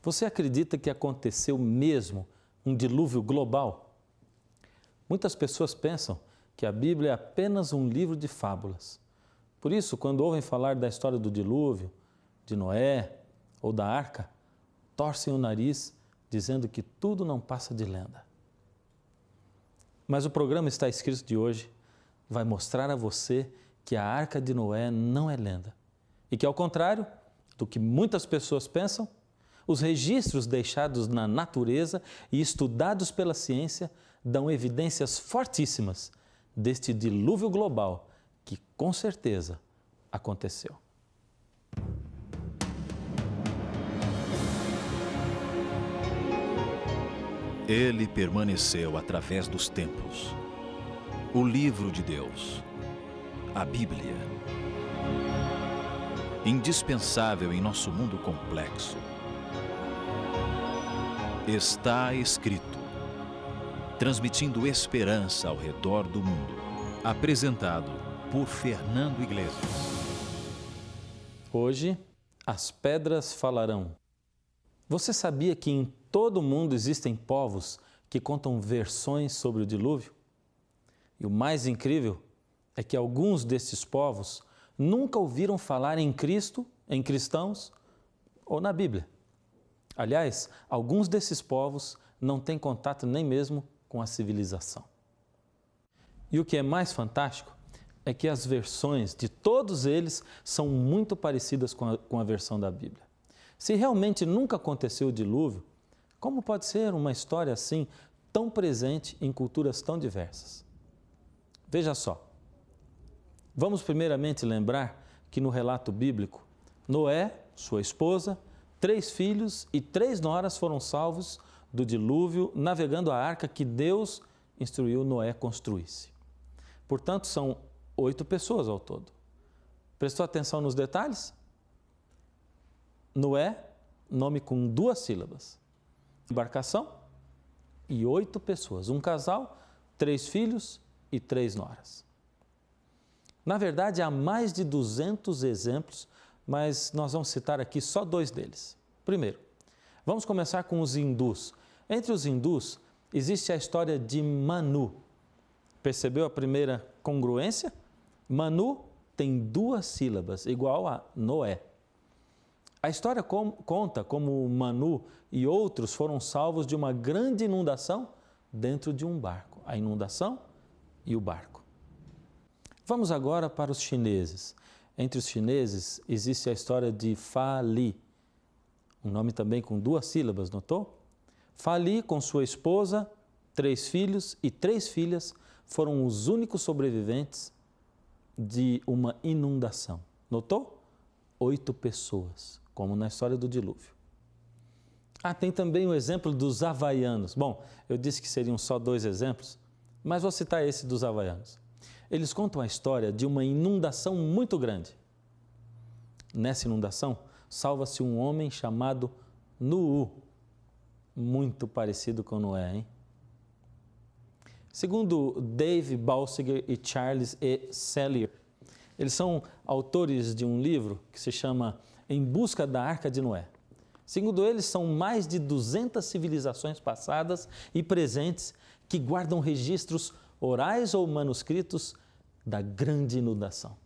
Você acredita que aconteceu mesmo um dilúvio global? Muitas pessoas pensam que a Bíblia é apenas um livro de fábulas. Por isso, quando ouvem falar da história do dilúvio, de Noé ou da arca, torcem o nariz dizendo que tudo não passa de lenda. Mas o programa Está Escrito de hoje vai mostrar a você que a arca de Noé não é lenda e que, ao contrário do que muitas pessoas pensam, os registros deixados na natureza e estudados pela ciência dão evidências fortíssimas deste dilúvio global que, com certeza, aconteceu. Ele permaneceu através dos tempos. O livro de Deus, a Bíblia. Indispensável em nosso mundo complexo. Está escrito, transmitindo esperança ao redor do mundo. Apresentado por Fernando Iglesias. Hoje, as pedras falarão. Você sabia que em todo o mundo existem povos que contam versões sobre o dilúvio? E o mais incrível é que alguns desses povos nunca ouviram falar em Cristo, em cristãos ou na Bíblia. Aliás, alguns desses povos não têm contato nem mesmo com a civilização. E o que é mais fantástico é que as versões de todos eles são muito parecidas com a versão da Bíblia. Se realmente nunca aconteceu o dilúvio, como pode ser uma história assim tão presente em culturas tão diversas? Veja só. Vamos primeiramente lembrar que no relato bíblico, Noé, sua esposa, 3 filhos e 3 noras foram salvos do dilúvio navegando a arca que Deus instruiu Noé construísse. Portanto, são 8 pessoas ao todo. Prestou atenção nos detalhes? Noé, nome com 2 sílabas. Embarcação e 8 pessoas. Um casal, 3 filhos e 3 noras. Na verdade, há mais de 200 exemplos, mas nós vamos citar aqui só 2 deles. Primeiro, vamos começar com os hindus. Entre os hindus, existe a história de Manu. Percebeu a primeira congruência? Manu tem 2 sílabas, igual a Noé. A história conta como Manu e outros foram salvos de uma grande inundação dentro de um barco. A inundação e o barco. Vamos agora para os chineses. Entre os chineses existe a história de Fa Li, um nome também com 2 sílabas, notou? Fa Li, com sua esposa, 3 filhos e 3 filhas, foram os únicos sobreviventes de uma inundação. Notou? 8 pessoas, como na história do dilúvio. Tem também o exemplo dos havaianos. Bom, eu disse que seriam só 2 exemplos, mas vou citar esse dos havaianos. Eles contam a história de uma inundação muito grande. Nessa inundação, salva-se um homem chamado Nuhu, muito parecido com Noé, hein? Segundo Dave Balsiger e Charles E. Sellier, eles são autores de um livro que se chama Em Busca da Arca de Noé. Segundo eles, são mais de 200 civilizações passadas e presentes que guardam registros orais ou manuscritos da grande inundação.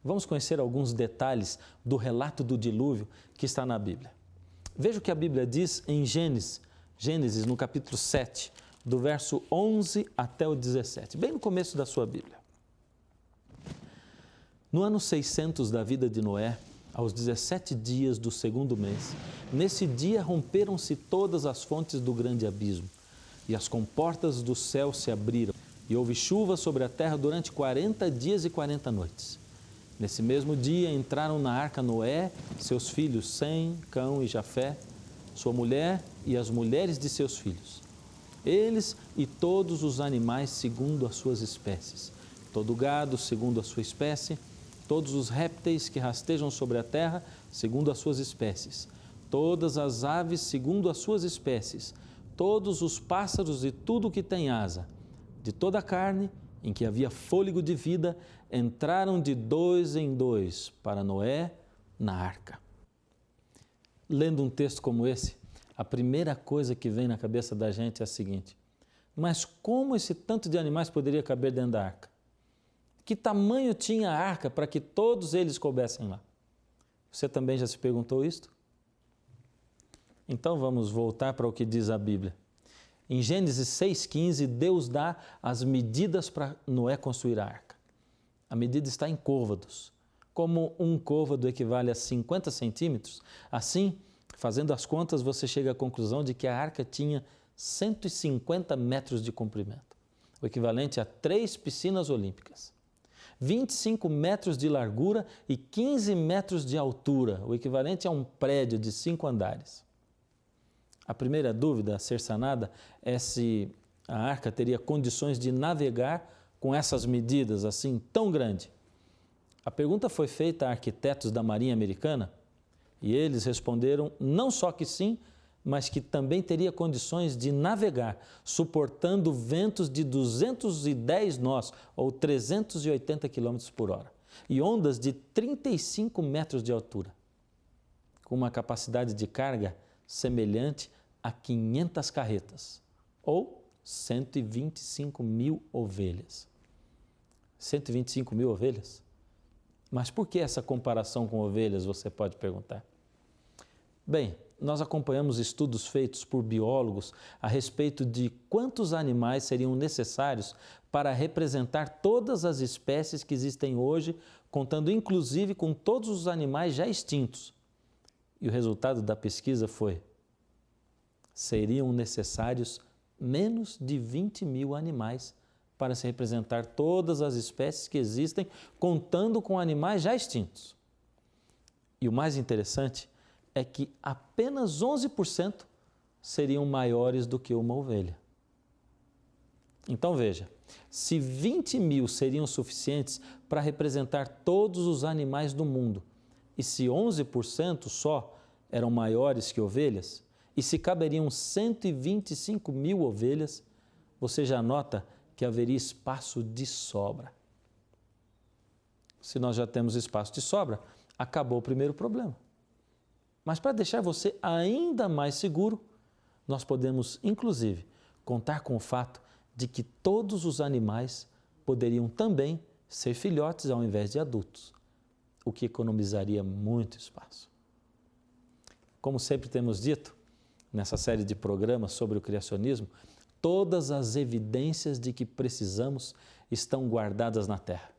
Vamos conhecer alguns detalhes do relato do dilúvio que está na Bíblia. Veja o que a Bíblia diz em Gênesis, no capítulo 7, do verso 11 até o 17, bem no começo da sua Bíblia. No ano 600 da vida de Noé, aos 17 dias do 2º mês, nesse dia romperam-se todas as fontes do grande abismo, e as comportas do céu se abriram, e houve chuva sobre a terra durante 40 dias e 40 noites. Nesse mesmo dia entraram na arca Noé, seus filhos Sem, Cão e Jafé, sua mulher e as mulheres de seus filhos. Eles e todos os animais segundo as suas espécies, todo o gado segundo a sua espécie, todos os répteis que rastejam sobre a terra segundo as suas espécies, todas as aves segundo as suas espécies, todos os pássaros e tudo o que tem asa, de toda a carne em que havia fôlego de vida, entraram de 2 em 2 para Noé na arca. Lendo um texto como esse, a primeira coisa que vem na cabeça da gente é a seguinte: mas como esse tanto de animais poderia caber dentro da arca? Que tamanho tinha a arca para que todos eles coubessem lá? Você também já se perguntou isto? Então vamos voltar para o que diz a Bíblia. Em Gênesis 6,15, Deus dá as medidas para Noé construir a arca. A medida está em côvados. Como um côvado equivale a 50 centímetros, assim, fazendo as contas, você chega à conclusão de que a arca tinha 150 metros de comprimento, o equivalente a 3 piscinas olímpicas. 25 metros de largura e 15 metros de altura, o equivalente a um prédio de 5 andares. A primeira dúvida a ser sanada é se a arca teria condições de navegar com essas medidas assim tão grande. A pergunta foi feita a arquitetos da Marinha Americana e eles responderam não só que sim, mas que também teria condições de navegar, suportando ventos de 210 nós, ou 380 km por hora, e ondas de 35 metros de altura, com uma capacidade de carga semelhante a 500 carretas, ou 125 mil ovelhas. 125 mil ovelhas? Mas por que essa comparação com ovelhas, você pode perguntar? Bem, nós acompanhamos estudos feitos por biólogos a respeito de quantos animais seriam necessários para representar todas as espécies que existem hoje, contando inclusive com todos os animais já extintos. E o resultado da pesquisa foi: seriam necessários menos de 20 mil animais para se representar todas as espécies que existem, contando com animais já extintos. E o mais interessante é que apenas 11% seriam maiores do que uma ovelha. Então veja, se 20 mil seriam suficientes para representar todos os animais do mundo, e se 11% só eram maiores que ovelhas, e se caberiam 125 mil ovelhas, você já nota que haveria espaço de sobra. Se nós já temos espaço de sobra, acabou o primeiro problema. Mas para deixar você ainda mais seguro, nós podemos, inclusive, contar com o fato de que todos os animais poderiam também ser filhotes ao invés de adultos, o que economizaria muito espaço. Como sempre temos dito, nessa série de programas sobre o criacionismo, todas as evidências de que precisamos estão guardadas na Terra,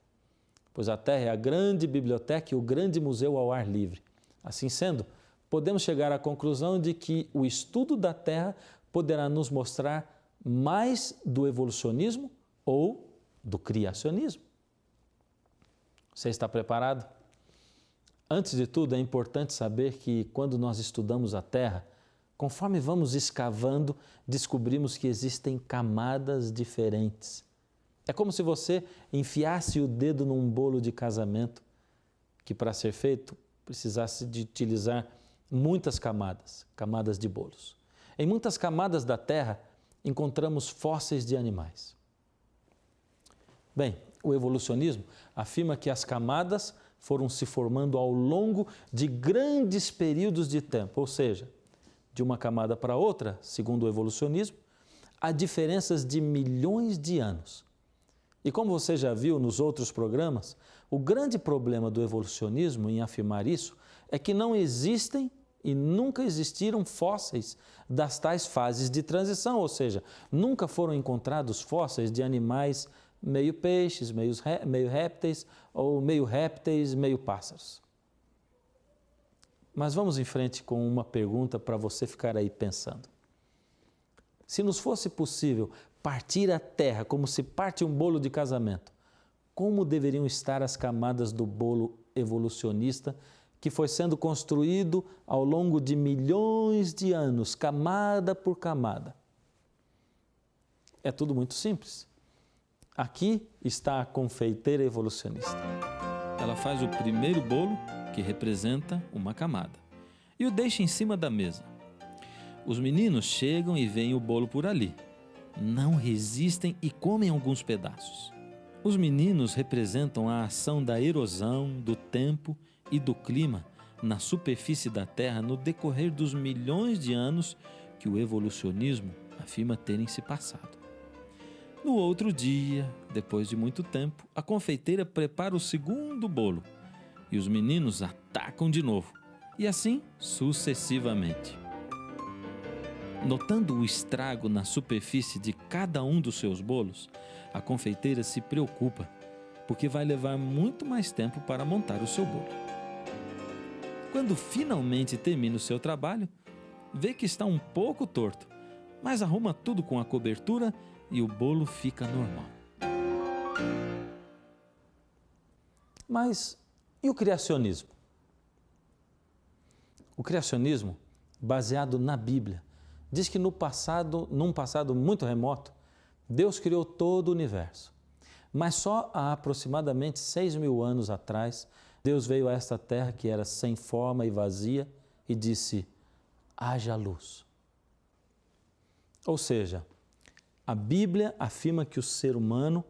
pois a Terra é a grande biblioteca e o grande museu ao ar livre. Assim sendo, podemos chegar à conclusão de que o estudo da Terra poderá nos mostrar mais do evolucionismo ou do criacionismo. Você está preparado? Antes de tudo, é importante saber que quando nós estudamos a Terra, conforme vamos escavando, descobrimos que existem camadas diferentes. É como se você enfiasse o dedo num bolo de casamento, que para ser feito precisasse de utilizar muitas camadas de bolos. Em muitas camadas da Terra encontramos fósseis de animais. Bem, o evolucionismo afirma que as camadas foram se formando ao longo de grandes períodos de tempo, ou seja, de uma camada para outra, segundo o evolucionismo, há diferenças de milhões de anos. E como você já viu nos outros programas, o grande problema do evolucionismo em afirmar isso é que não existem e nunca existiram fósseis das tais fases de transição, ou seja, nunca foram encontrados fósseis de animais meio peixes, meio répteis ou meio répteis, meio pássaros. Mas vamos em frente com uma pergunta para você ficar aí pensando. Se nos fosse possível partir a Terra como se parte um bolo de casamento, como deveriam estar as camadas do bolo evolucionista que foi sendo construído ao longo de milhões de anos, camada por camada? É tudo muito simples. Aqui está a confeiteira evolucionista. Ela faz o primeiro bolo, que representa uma camada, e o deixa em cima da mesa. Os meninos chegam e veem o bolo por ali. Não resistem e comem alguns pedaços. Os meninos representam a ação da erosão, do tempo e do clima na superfície da Terra no decorrer dos milhões de anos que o evolucionismo afirma terem se passado. No outro dia, depois de muito tempo, a confeiteira prepara o segundo bolo e os meninos atacam de novo, e assim sucessivamente. Notando o estrago na superfície de cada um dos seus bolos, a confeiteira se preocupa, porque vai levar muito mais tempo para montar o seu bolo. Quando finalmente termina o seu trabalho, vê que está um pouco torto, mas arruma tudo com a cobertura e o bolo fica normal. Mas e o criacionismo? O criacionismo, baseado na Bíblia, diz que num passado muito remoto, Deus criou todo o universo. Mas só há aproximadamente 6.000 anos atrás, Deus veio a esta terra que era sem forma e vazia e disse: haja luz. Ou seja, a Bíblia afirma que o ser humano,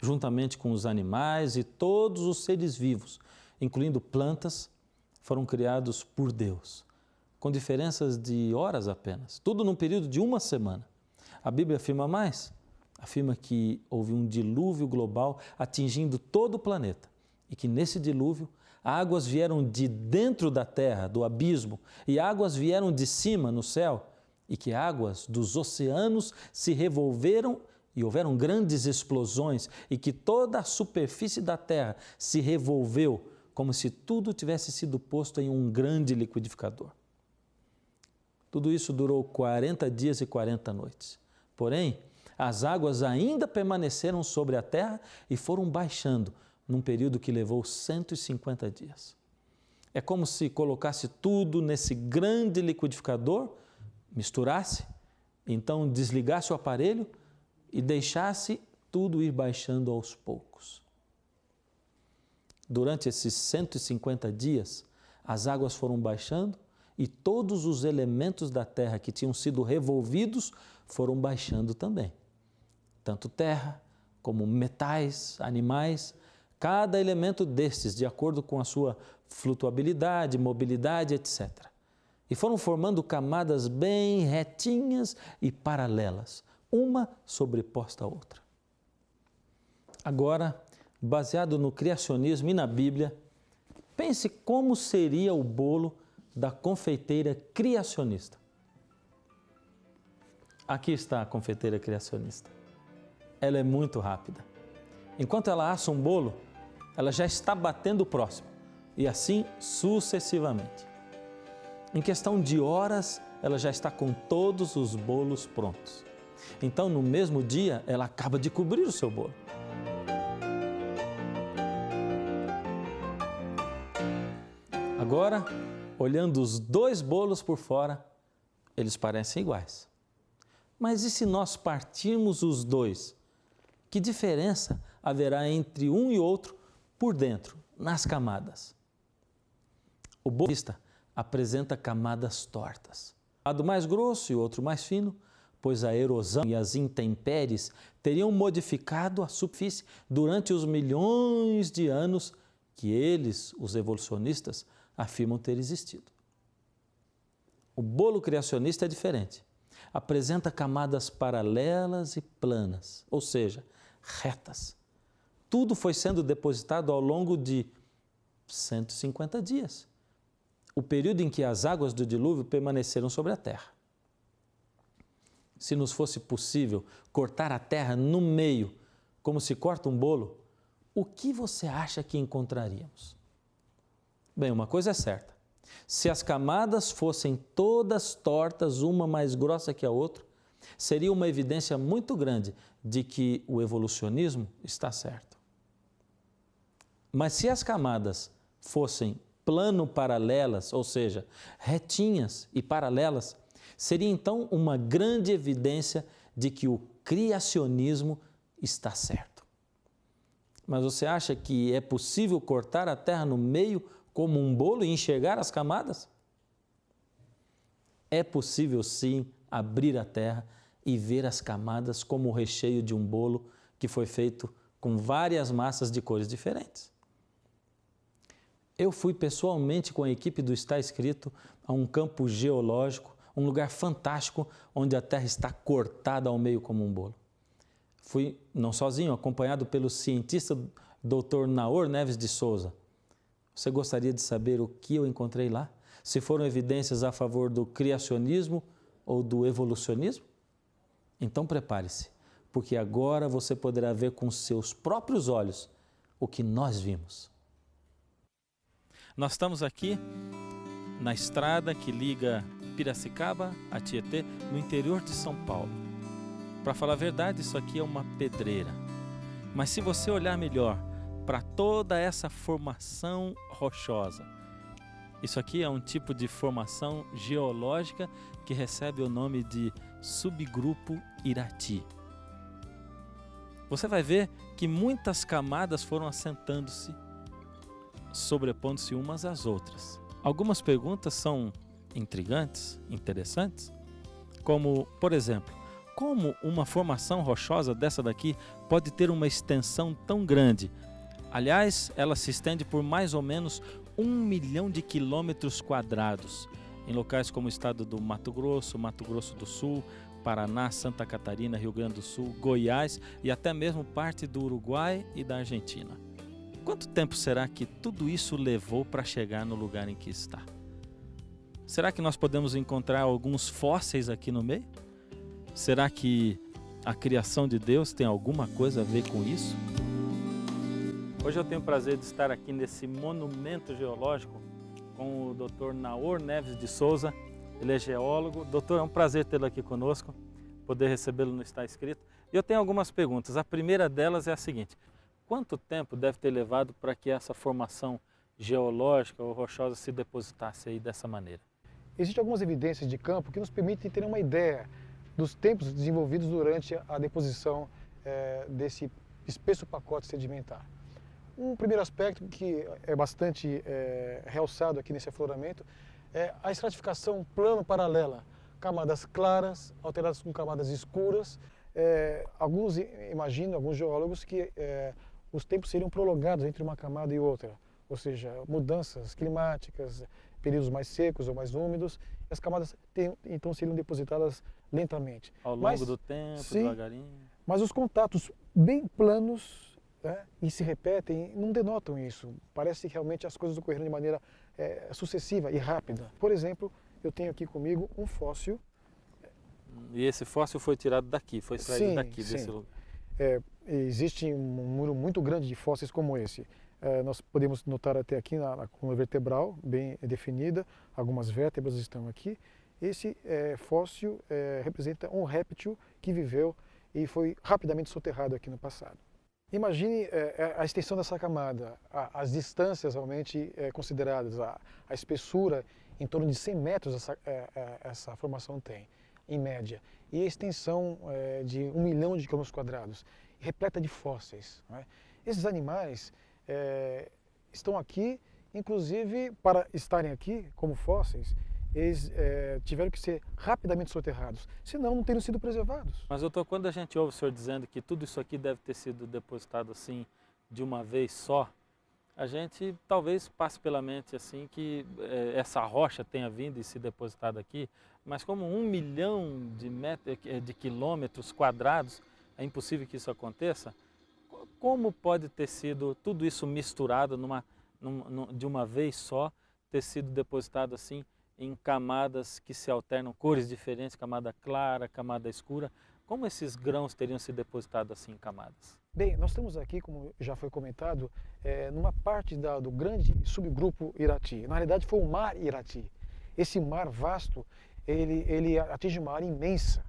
juntamente com os animais e todos os seres vivos, incluindo plantas, foram criados por Deus, com diferenças de horas apenas, tudo num período de uma semana. A Bíblia afirma mais, afirma que houve um dilúvio global atingindo todo o planeta e que nesse dilúvio águas vieram de dentro da terra, do abismo, e águas vieram de cima, no céu, e que águas dos oceanos se revolveram e houveram grandes explosões e que toda a superfície da terra se revolveu como se tudo tivesse sido posto em um grande liquidificador. Tudo isso durou 40 dias e 40 noites. Porém, as águas ainda permaneceram sobre a terra e foram baixando num período que levou 150 dias. É como se colocasse tudo nesse grande liquidificador, misturasse, então desligasse o aparelho e deixasse tudo ir baixando aos poucos. Durante esses 150 dias, as águas foram baixando e todos os elementos da terra que tinham sido revolvidos foram baixando também. Tanto terra, como metais, animais, cada elemento destes, de acordo com a sua flutuabilidade, mobilidade, etc. E foram formando camadas bem retinhas e paralelas, uma sobreposta à outra. Agora, baseado no criacionismo e na Bíblia, pense como seria o bolo da confeiteira criacionista. Aqui está a confeiteira criacionista. Ela é muito rápida. Enquanto ela assa um bolo, ela já está batendo o próximo, e assim sucessivamente. Em questão de horas, ela já está com todos os bolos prontos. Então, no mesmo dia, ela acaba de cobrir o seu bolo. Agora, olhando os dois bolos por fora, eles parecem iguais. Mas e se nós partirmos os dois? Que diferença haverá entre um e outro por dentro, nas camadas? O bolo apresenta camadas tortas. Um lado mais grosso e o outro mais fino, pois a erosão e as intempéries teriam modificado a superfície durante os milhões de anos que eles, os evolucionistas, afirmam ter existido. O bolo criacionista é diferente. Apresenta camadas paralelas e planas, ou seja, retas. Tudo foi sendo depositado ao longo de 150 dias, o período em que as águas do dilúvio permaneceram sobre a terra. Se nos fosse possível cortar a terra no meio, como se corta um bolo, o que você acha que encontraríamos? Bem, uma coisa é certa. Se as camadas fossem todas tortas, uma mais grossa que a outra, seria uma evidência muito grande de que o evolucionismo está certo. Mas se as camadas fossem plano-paralelas, ou seja, retinhas e paralelas, seria então uma grande evidência de que o criacionismo está certo. Mas você acha que é possível cortar a terra no meio como um bolo e enxergar as camadas? É possível sim abrir a terra e ver as camadas como o recheio de um bolo que foi feito com várias massas de cores diferentes. Eu fui pessoalmente com a equipe do Está Escrito a um campo geológico, um lugar fantástico onde a terra está cortada ao meio como um bolo. Fui não sozinho, acompanhado pelo cientista Dr. Naor Neves de Souza. Você gostaria de saber o que eu encontrei lá? Se foram evidências a favor do criacionismo ou do evolucionismo? Então prepare-se, porque agora você poderá ver com seus próprios olhos o que nós vimos. Nós estamos aqui na estrada que liga Piracicaba a Tietê, no interior de São Paulo. Para falar a verdade, isso aqui é uma pedreira. Mas se você olhar melhor para toda essa formação rochosa, isso aqui é um tipo de formação geológica que recebe o nome de subgrupo Irati. Você vai ver que muitas camadas foram assentando-se, sobrepondo-se umas às outras. Algumas perguntas são intrigantes, interessantes, como, por exemplo, como uma formação rochosa dessa daqui pode ter uma extensão tão grande? Aliás, ela se estende por mais ou menos 1 milhão de quilômetros quadrados, em locais como o estado do Mato Grosso do Sul, Paraná, Santa Catarina, Rio Grande do Sul, Goiás e até mesmo parte do Uruguai e da Argentina. Quanto tempo será que tudo isso levou para chegar no lugar em que está? Será que nós podemos encontrar alguns fósseis aqui no meio? Será que a criação de Deus tem alguma coisa a ver com isso? Hoje eu tenho o prazer de estar aqui nesse monumento geológico com o Dr. Naor Neves de Souza. Ele é geólogo. Doutor, é um prazer tê-lo aqui conosco, poder recebê-lo no Está Escrito. E eu tenho algumas perguntas. A primeira delas é a seguinte: quanto tempo deve ter levado para que essa formação geológica ou rochosa se depositasse aí dessa maneira? Existem algumas evidências de campo que nos permitem ter uma ideia dos tempos desenvolvidos durante a deposição desse espesso pacote sedimentar. Um primeiro aspecto que é bastante realçado aqui nesse afloramento é a estratificação plano-paralela, camadas claras alteradas com camadas escuras. Alguns imaginam, alguns geólogos, que os tempos seriam prolongados entre uma camada e outra, ou seja, mudanças climáticas, períodos mais secos ou mais úmidos, e as camadas então seriam depositadas lentamente. Ao longo do tempo, sim, devagarinho. Mas os contatos bem planos, e se repetem, não denotam isso. Parece que realmente as coisas ocorreram de maneira sucessiva e rápida. Por exemplo, eu tenho aqui comigo um fóssil. E esse fóssil foi tirado daqui, foi extraído daqui, sim. desse lugar. Existe um número muito grande de fósseis como esse. Nós podemos notar até aqui na coluna vertebral, bem definida, algumas vértebras estão aqui. Esse fóssil representa um réptil que viveu e foi rapidamente soterrado aqui no passado. Imagine a extensão dessa camada, as distâncias realmente consideradas, a espessura, em torno de 100 metros essa formação tem, em média. E a extensão de 1 milhão de quilômetros quadrados, repleta de fósseis. Não é? Esses animais estão aqui, inclusive para estarem aqui como fósseis, eles tiveram que ser rapidamente soterrados, senão não teriam sido preservados. Mas doutor, quando a gente ouve o senhor dizendo que tudo isso aqui deve ter sido depositado assim de uma vez só, a gente talvez passe pela mente assim que essa rocha tenha vindo e se depositado aqui, mas como 1 milhão de quilômetros quadrados, é impossível que isso aconteça. Como pode ter sido tudo isso misturado de uma vez só, ter sido depositado assim em camadas que se alternam, cores diferentes, camada clara, camada escura? Como esses grãos teriam se depositado assim em camadas? Bem, nós estamos aqui, como já foi comentado, numa parte do grande subgrupo Irati. Na realidade foi o mar Irati. Esse mar vasto, ele atinge uma área imensa.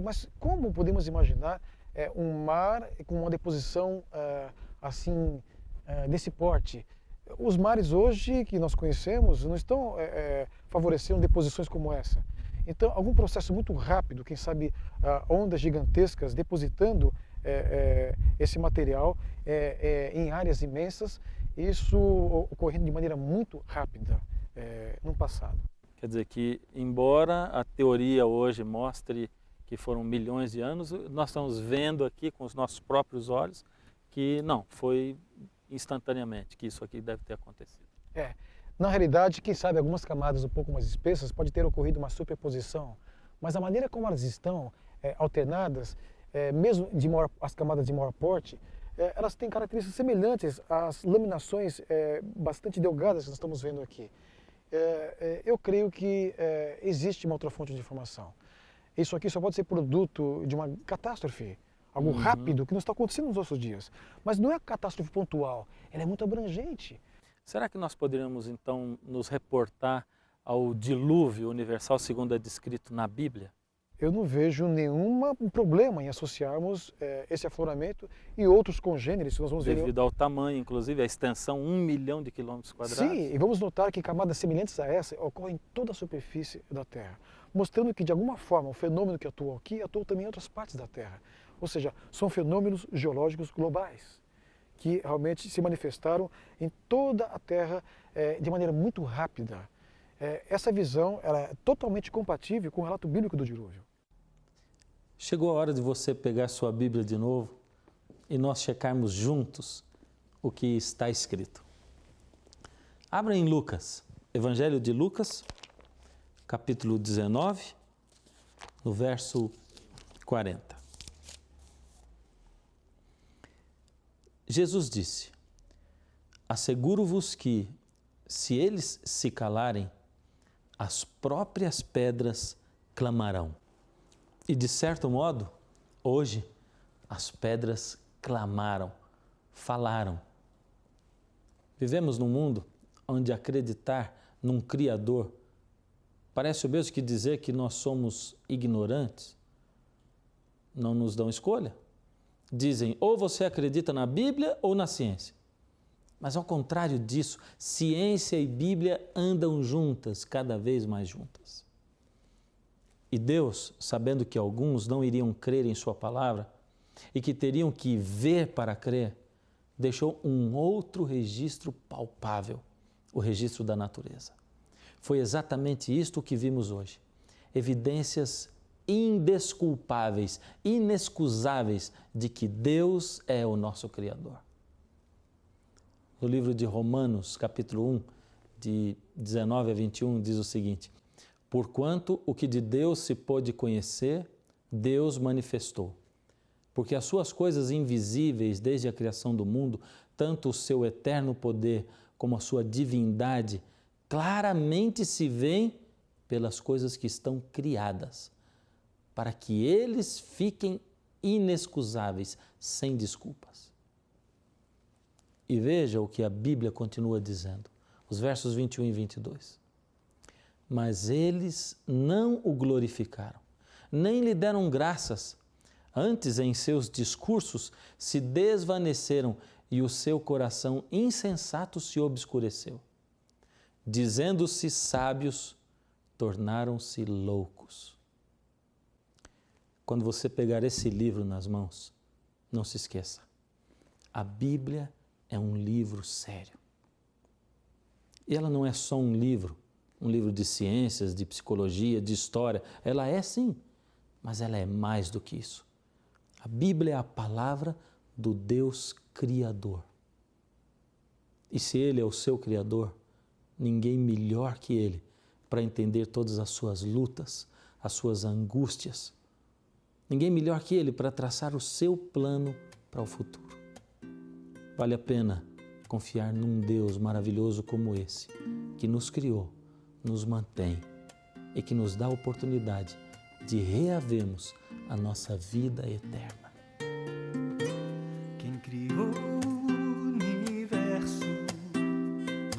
Mas como podemos imaginar um mar com uma deposição assim desse porte? Os mares hoje que nós conhecemos não estão favorecendo deposições como essa. Então, algum processo muito rápido, quem sabe ondas gigantescas depositando esse material em áreas imensas, isso ocorrendo de maneira muito rápida no passado. Quer dizer que, embora a teoria hoje mostre que foram milhões de anos, nós estamos vendo aqui com os nossos próprios olhos que não, foi instantaneamente que isso aqui deve ter acontecido. Na realidade, quem sabe algumas camadas um pouco mais espessas pode ter ocorrido uma superposição, mas a maneira como elas estão alternadas, mesmo as camadas de maior porte, elas têm características semelhantes às laminações bastante delgadas que nós estamos vendo aqui. Eu creio que existe uma outra fonte de informação. Isso aqui só pode ser produto de uma catástrofe, algo rápido que não está acontecendo nos nossos dias. Mas não é catástrofe pontual, ela é muito abrangente. Será que nós poderíamos então nos reportar ao dilúvio universal segundo é descrito na Bíblia? Eu não vejo nenhum problema em associarmos esse afloramento e outros congêneres que nós vamos ver. Devido ao tamanho, inclusive, a extensão 1 milhão de quilômetros quadrados. Sim, e vamos notar que camadas semelhantes a essa ocorrem em toda a superfície da Terra, mostrando que, de alguma forma, o fenômeno que atuou aqui atuou também em outras partes da Terra. Ou seja, são fenômenos geológicos globais, que realmente se manifestaram em toda a Terra de maneira muito rápida. Essa visão ela é totalmente compatível com o relato bíblico do dilúvio. Chegou a hora de você pegar sua Bíblia de novo e nós checarmos juntos o que está escrito. Abra em Lucas, Evangelho de Lucas, capítulo 19, no verso 40. Jesus disse: asseguro-vos que, se eles se calarem, as próprias pedras clamarão. E de certo modo, hoje, as pedras clamaram, falaram. Vivemos num mundo onde acreditar num Criador parece o mesmo que dizer que nós somos ignorantes. Não nos dão escolha. Dizem, ou você acredita na Bíblia ou na ciência. Mas ao contrário disso, ciência e Bíblia andam juntas, cada vez mais juntas. E Deus, sabendo que alguns não iriam crer em sua palavra e que teriam que ver para crer, deixou um outro registro palpável, o registro da natureza. Foi exatamente isto que vimos hoje. Evidências indesculpáveis, inexcusáveis de que Deus é o nosso Criador. No livro de Romanos, capítulo 1, de 19 a 21, diz o seguinte: porquanto o que de Deus se pôde conhecer, Deus manifestou. Porque as suas coisas invisíveis desde a criação do mundo, tanto o seu eterno poder como a sua divindade, claramente se veem pelas coisas que estão criadas, para que eles fiquem inexcusáveis, sem desculpas. E veja o que a Bíblia continua dizendo, os versos 21 e 22. Mas eles não o glorificaram, nem lhe deram graças. Antes, em seus discursos, se desvaneceram e o seu coração insensato se obscureceu. Dizendo-se sábios, tornaram-se loucos. Quando você pegar esse livro nas mãos, não se esqueça, a Bíblia é um livro sério. E ela não é só um livro de ciências, de psicologia, de história. Ela é sim, mas ela é mais do que isso. A Bíblia é a palavra do Deus Criador. E se Ele é o seu Criador, ninguém melhor que Ele para entender todas as suas lutas, as suas angústias. Ninguém melhor que Ele para traçar o seu plano para o futuro. Vale a pena confiar num Deus maravilhoso como esse, que nos criou, nos mantém e que nos dá a oportunidade de reavermos a nossa vida eterna. Quem criou o universo,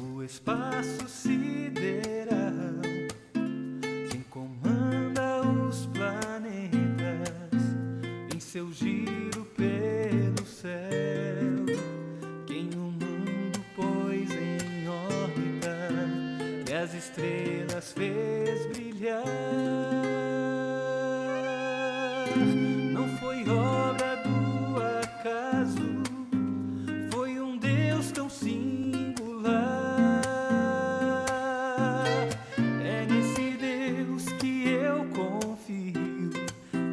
o espaço sideral, quem comanda os planetas em seu giro pelo céu, quem o mundo pôs em órbita e as estrelas fez brilhar. Não foi obra do acaso, foi um Deus tão singular. É nesse Deus que eu confio,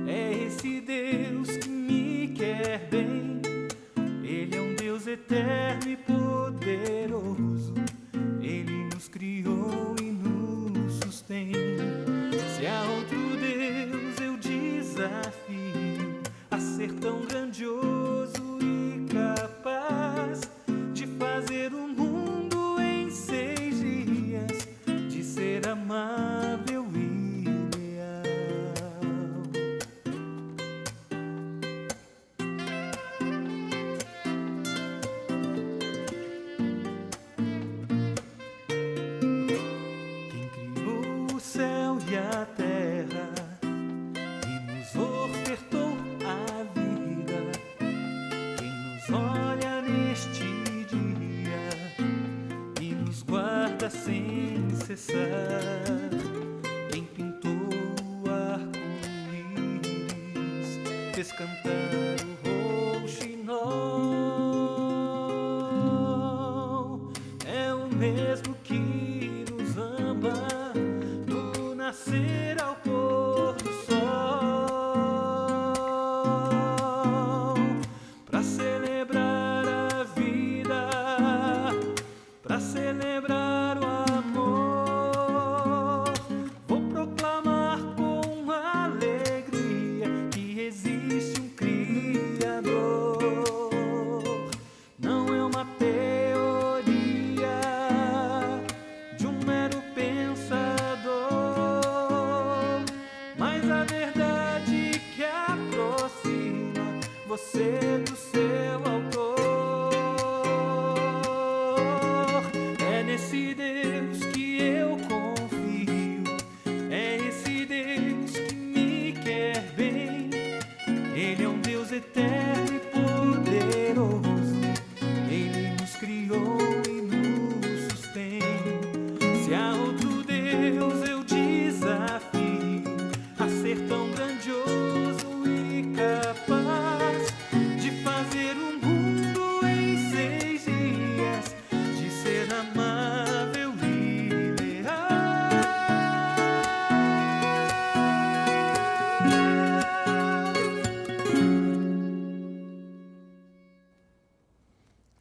é esse Deus que me quer bem. Ele é um Deus eterno e poderoso, Ele ser amável e leal. Quem criou o céu e a terra e nos ofertou a vida, quem nos olha neste dia e nos guarda sem cessar, quem pintou o arco-íris, fez cantar o rouxinol, é o mesmo que nos ama do nascer ao pôr do sol, para celebrar a vida, para celebrar o amor. Vou proclamar com alegria que existe um Criador. Não é uma teoria de um mero pensador, mas a verdade que aproxima você do seu autor. É nesse Deus que eu confio, é esse Deus que me quer bem. Ele é um Deus eterno e poderoso, Ele nos criou e nos sustém. Se há outro Deus eu desafio a ser tão grandioso e capaz de fazer o mundo em 6 dias, de ser amável e leal.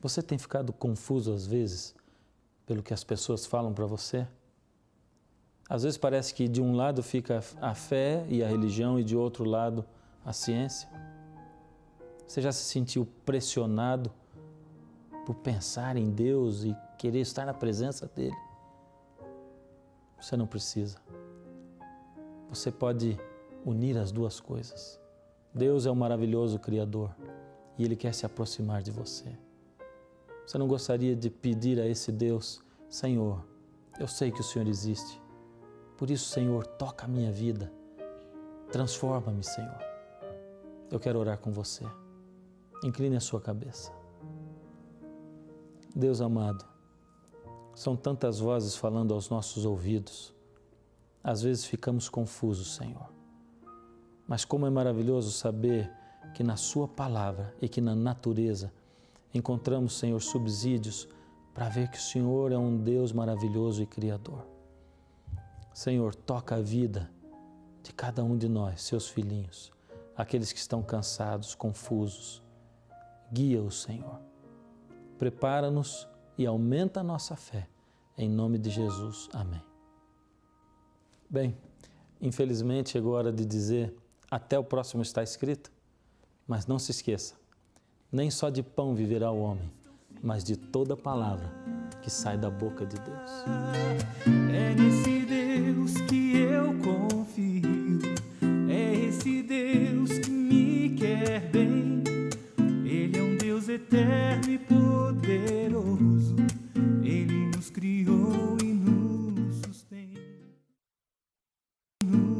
Você tem ficado confuso às vezes pelo que as pessoas falam para você? Às vezes parece que de um lado fica a fé e a religião e de outro lado a ciência. Você já se sentiu pressionado por pensar em Deus e querer estar na presença dEle? Você não precisa. Você pode unir as duas coisas. Deus é um maravilhoso Criador e Ele quer se aproximar de você. Você não gostaria de pedir a esse Deus: Senhor, eu sei que o Senhor existe, por isso, Senhor, toca a minha vida, transforma-me, Senhor. Eu quero orar com você. Incline a sua cabeça. Deus amado, são tantas vozes falando aos nossos ouvidos. Às vezes ficamos confusos, Senhor. Mas como é maravilhoso saber que na Sua palavra e que na natureza encontramos, Senhor, subsídios para ver que o Senhor é um Deus maravilhoso e Criador. Senhor, toca a vida de cada um de nós, seus filhinhos, aqueles que estão cansados, confusos. Guia-os, Senhor. Prepara-nos e aumenta a nossa fé. Em nome de Jesus. Amém. Bem, infelizmente chegou a hora de dizer até o próximo está escrito, mas não se esqueça, nem só de pão viverá o homem, mas de toda palavra que sai da boca de Deus. É nesse Deus que eu confio, é esse Deus que me quer bem. Ele é um Deus eterno e poderoso, Ele nos criou